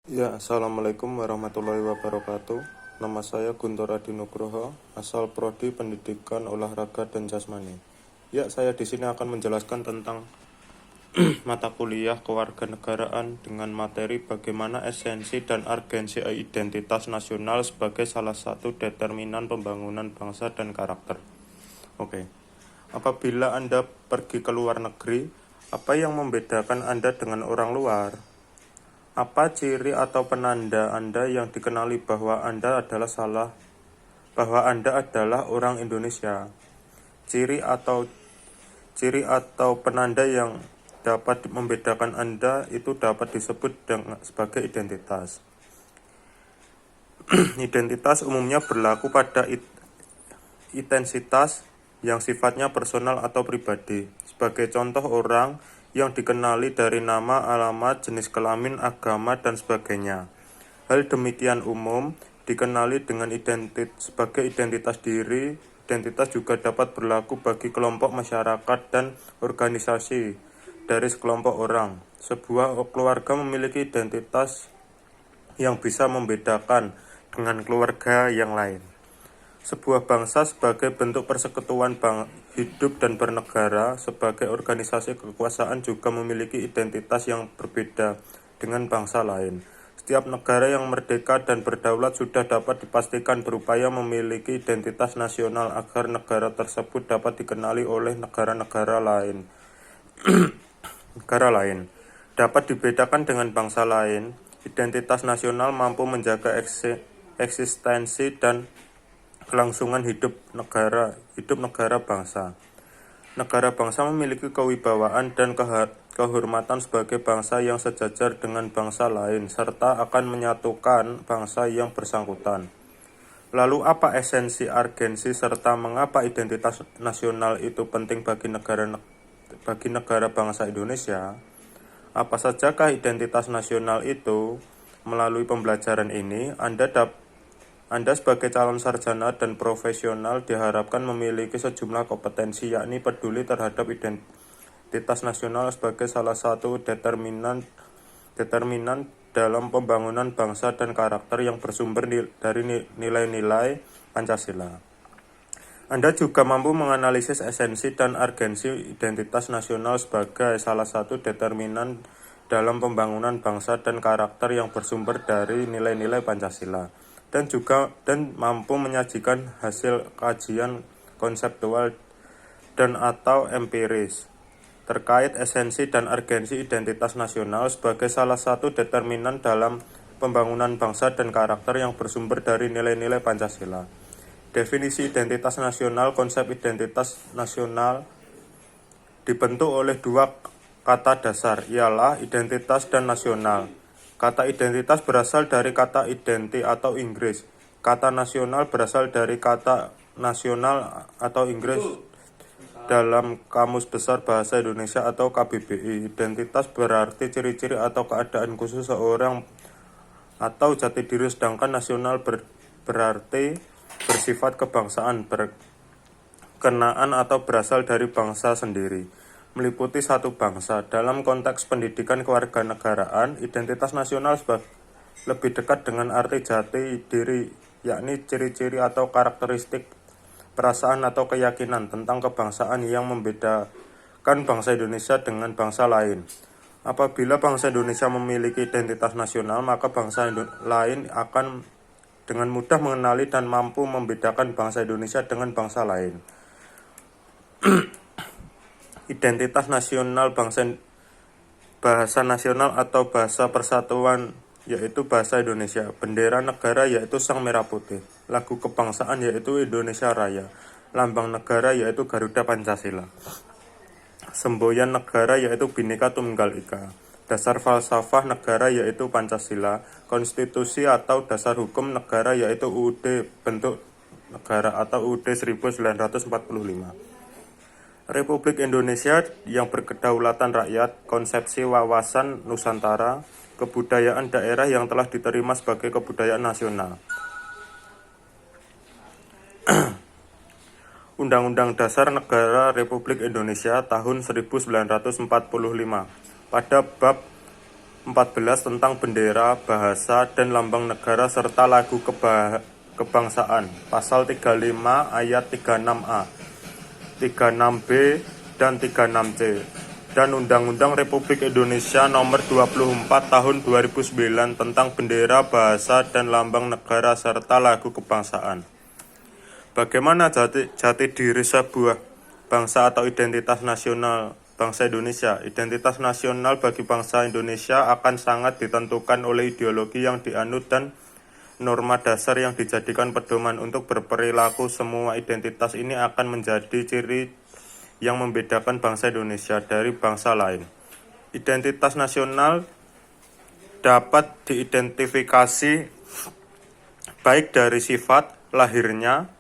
Ya, Assalamualaikum warahmatullahi wabarakatuh. Nama saya Guntur Adi Nugroho, asal Prodi Pendidikan Olahraga dan Jasmani. Ya, saya di sini akan menjelaskan tentang mata kuliah kewarganegaraan dengan materi bagaimana esensi dan urgensi identitas nasional sebagai salah satu determinan pembangunan bangsa dan karakter. Oke. Apabila Anda pergi ke luar negeri, apa yang membedakan Anda dengan orang luar? Apa ciri atau penanda Anda yang dikenali bahwa Anda adalah orang Indonesia? Ciri atau penanda yang dapat membedakan Anda itu dapat disebut sebagai identitas. Identitas umumnya berlaku pada intensitas yang sifatnya personal atau pribadi. Sebagai contoh, orang yang dikenali dari nama, alamat, jenis kelamin, agama, dan sebagainya. Hal demikian umum dikenali dengan sebagai identitas diri. Identitas juga dapat berlaku bagi kelompok masyarakat dan organisasi dari sekelompok orang. Sebuah keluarga memiliki identitas yang bisa membedakan dengan keluarga yang lain. Sebuah bangsa sebagai bentuk persekutuan hidup dan bernegara sebagai organisasi kekuasaan juga memiliki identitas yang berbeda dengan bangsa lain. Setiap negara yang merdeka dan berdaulat sudah dapat dipastikan berupaya memiliki identitas nasional agar negara tersebut dapat dikenali oleh negara-negara lain. Dapat dibedakan dengan bangsa lain. Identitas nasional mampu menjaga eksistensi dan kelangsungan hidup negara bangsa. Negara bangsa memiliki kewibawaan dan kehormatan sebagai bangsa yang sejajar dengan bangsa lain, serta akan menyatukan bangsa yang bersangkutan. Lalu apa esensi, urgensi, serta mengapa identitas nasional itu penting bagi negara bangsa Indonesia? Apa sajakah identitas nasional itu? Melalui pembelajaran ini, Anda sebagai calon sarjana dan profesional diharapkan memiliki sejumlah kompetensi, yakni peduli terhadap identitas nasional sebagai salah satu determinan dalam pembangunan bangsa dan karakter yang bersumber dari nilai-nilai Pancasila. Anda juga mampu menganalisis esensi dan urgensi identitas nasional sebagai salah satu determinan dalam pembangunan bangsa dan karakter yang bersumber dari nilai-nilai Pancasila. Dan mampu menyajikan hasil kajian konseptual dan atau empiris terkait esensi dan urgensi identitas nasional sebagai salah satu determinan dalam pembangunan bangsa dan karakter yang bersumber dari nilai-nilai Pancasila. Definisi identitas nasional. Konsep identitas nasional dibentuk oleh dua kata dasar, ialah identitas dan nasional. Kata identitas berasal dari kata identi atau Inggris. Kata nasional berasal dari kata nasional atau Inggris dalam Kamus Besar Bahasa Indonesia atau KBBI. Identitas berarti ciri-ciri atau keadaan khusus seorang atau jati diri, sedangkan nasional berarti bersifat kebangsaan, berkenaan atau berasal dari bangsa sendiri, meliputi satu bangsa. Dalam konteks pendidikan kewarganegaraan, identitas nasional lebih dekat dengan arti jati diri, yakni ciri-ciri atau karakteristik perasaan atau keyakinan tentang kebangsaan yang membedakan bangsa Indonesia dengan bangsa lain. Apabila bangsa Indonesia memiliki identitas nasional, maka bangsa lain akan dengan mudah mengenali dan mampu membedakan bangsa Indonesia dengan bangsa lain. Identitas nasional bahasa nasional atau bahasa persatuan yaitu bahasa Indonesia. Bendera negara yaitu Sang Merah Putih. Lagu kebangsaan yaitu Indonesia Raya. Lambang negara yaitu Garuda Pancasila. Semboyan negara yaitu Bhinneka Tunggal Ika. Dasar falsafah negara yaitu Pancasila. Konstitusi atau dasar hukum negara yaitu UUD bentuk negara atau UUD 1945. Republik Indonesia yang berkedaulatan rakyat. Konsepsi wawasan Nusantara. Kebudayaan daerah yang telah diterima sebagai kebudayaan nasional. Undang-Undang Dasar Negara Republik Indonesia tahun 1945 pada bab 14 tentang bendera, bahasa, dan lambang negara serta lagu kebangsaan. Pasal 35 ayat 36A, 36B, dan 36C. Dan Undang-Undang Republik Indonesia Nomor 24 Tahun 2009 tentang bendera, bahasa, dan lambang negara serta lagu kebangsaan. Bagaimana jati diri sebuah bangsa atau identitas nasional bangsa Indonesia? Identitas nasional bagi bangsa Indonesia akan sangat ditentukan oleh ideologi yang dianut dan norma dasar yang dijadikan pedoman untuk berperilaku. Semua identitas ini akan menjadi ciri yang membedakan bangsa Indonesia dari bangsa lain. Identitas nasional dapat diidentifikasi baik dari sifat lahirnya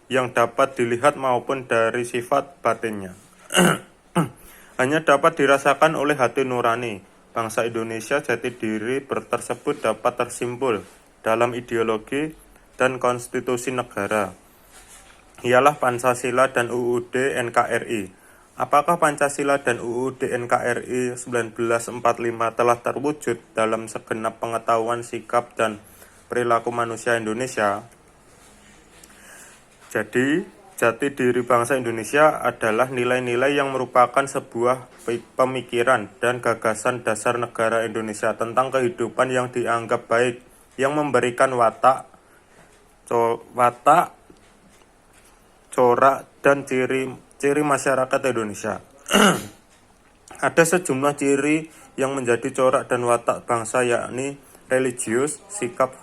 yang dapat dilihat maupun dari sifat batinnya. Hanya dapat dirasakan oleh hati nurani. Bangsa Indonesia jati diri tersebut dapat tersimpul dalam ideologi dan konstitusi negara, ialah Pancasila dan UUD NKRI. Apakah Pancasila dan UUD NKRI 1945 telah terwujud dalam segenap pengetahuan, sikap, dan perilaku manusia Indonesia? Jadi, jati diri bangsa Indonesia adalah nilai-nilai yang merupakan sebuah pemikiran dan gagasan dasar negara Indonesia tentang kehidupan yang dianggap baik, yang memberikan watak, corak, dan ciri masyarakat Indonesia. Ada sejumlah ciri yang menjadi corak dan watak bangsa, yakni religius, sikap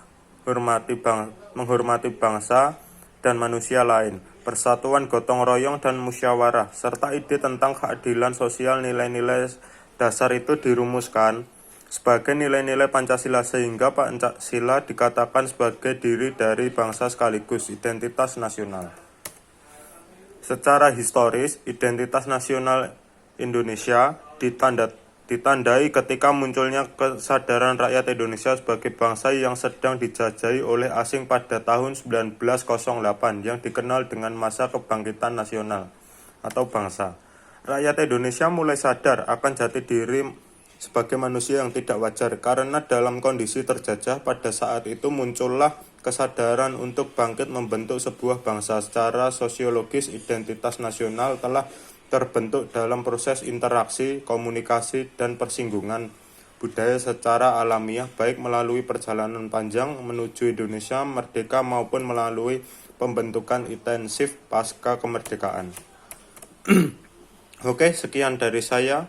menghormati bangsa dan manusia lain, persatuan gotong royong dan musyawarah, serta ide tentang keadilan sosial. Nilai-nilai dasar itu dirumuskan sebagai nilai-nilai Pancasila, sehingga Pancasila dikatakan sebagai diri dari bangsa sekaligus identitas nasional. Secara historis, identitas nasional Indonesia ditandai ketika munculnya kesadaran rakyat Indonesia sebagai bangsa yang sedang dijajahi oleh asing pada tahun 1908 yang dikenal dengan masa kebangkitan nasional atau bangsa. Rakyat Indonesia mulai sadar akan jati diri sebagai manusia yang tidak wajar, karena dalam kondisi terjajah pada saat itu muncullah kesadaran untuk bangkit membentuk sebuah bangsa. Secara sosiologis, identitas nasional telah terbentuk dalam proses interaksi, komunikasi, dan persinggungan budaya secara alamiah, baik melalui perjalanan panjang menuju Indonesia merdeka maupun melalui pembentukan intensif pasca kemerdekaan. Oke, sekian dari saya.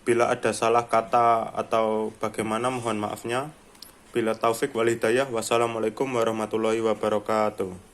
Bila ada salah kata atau bagaimana, mohon maafnya. Bila taufik wal hidayah, wassalamualaikum warahmatullahi wabarakatuh.